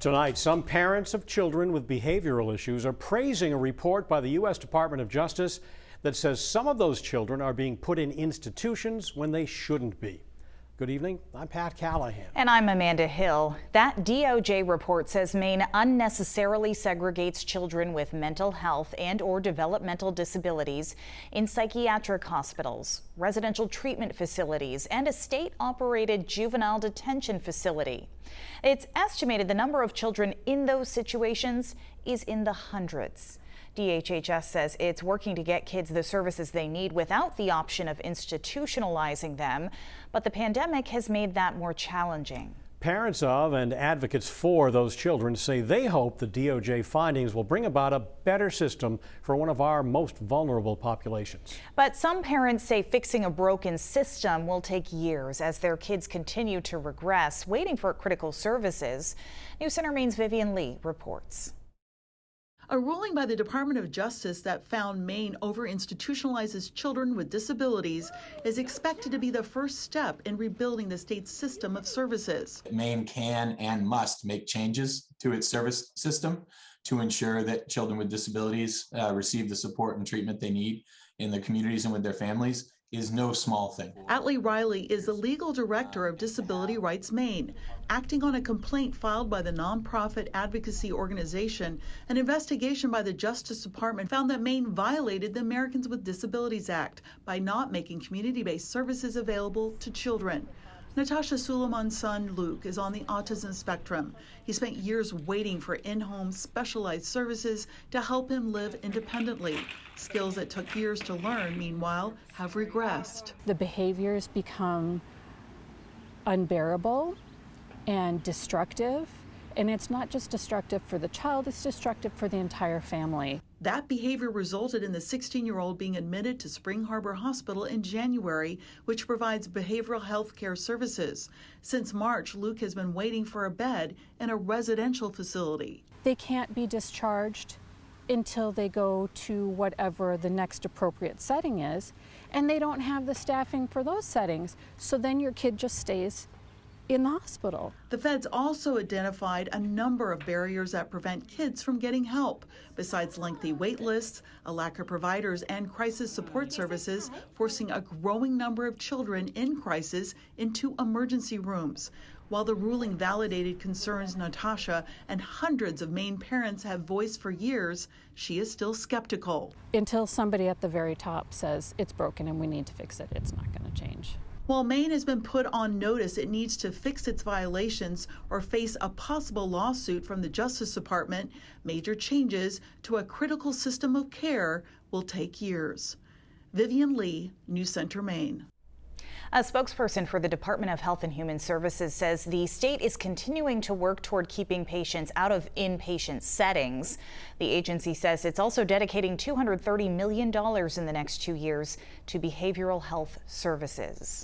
Tonight, some parents of children with behavioral issues are praising a report by the U.S. Department of Justice that says some of those children are being put in institutions when they shouldn't be. Good evening, I'm Pat Callahan. And I'm Amanda Hill. That DOJ report says Maine unnecessarily segregates children with mental health and/or developmental disabilities in psychiatric hospitals, residential treatment facilities, and a state-operated juvenile detention facility. It's estimated the number of children in those situations is in the hundreds. DHHS says it's working to get kids the services they need without the option of institutionalizing them, but the pandemic has made that more challenging. Parents of and advocates for those children say they hope the DOJ findings will bring about a better system for one of our most vulnerable populations. But some parents say fixing a broken system will take years as their kids continue to regress, waiting for critical services. News Center Maine's Vivian Lee reports. A ruling by the Department of Justice that found Maine over-institutionalizes children with disabilities is expected to be the first step in rebuilding the state's system of services. Maine can and must make changes to its service system to ensure that children with disabilities receive the support and treatment they need in their communities and with their families is no small thing. Atlee Riley is the legal director of Disability Rights Maine. Acting on a complaint filed by the nonprofit advocacy organization, an investigation by the Justice Department found that Maine violated the Americans with Disabilities Act by not making community-based services available to children. Natasha Suleiman's son, Luke, is on the autism spectrum. He spent years waiting for in-home specialized services to help him live independently. Skills that took years to learn, meanwhile, have regressed. The behaviors become unbearable and destructive. And it's not just destructive for the child, it's destructive for the entire family. That behavior resulted in the 16-year-old being admitted to Spring Harbor Hospital in January, which provides behavioral health care services. Since March, Luke has been waiting for a bed in a residential facility. They can't be discharged until they go to whatever the next appropriate setting is, and they don't have the staffing for those settings, so then your kid just stays in the hospital. The feds also identified a number of barriers that prevent kids from getting help. Besides lengthy wait lists, a lack of providers and crisis support services, forcing a growing number of children in crisis into emergency rooms. While the ruling validated concerns Natasha and hundreds of Maine parents have voiced for years, she is still skeptical. Until somebody at the very top says it's broken and we need to fix it, it's not going to change. While Maine has been put on notice it needs to fix its violations or face a possible lawsuit from the Justice Department, major changes to a critical system of care will take years. Vivian Lee, News Center, Maine. A spokesperson for the Department of Health and Human Services says the state is continuing to work toward keeping patients out of inpatient settings. The agency says it's also dedicating $230 million in the next 2 years to behavioral health services.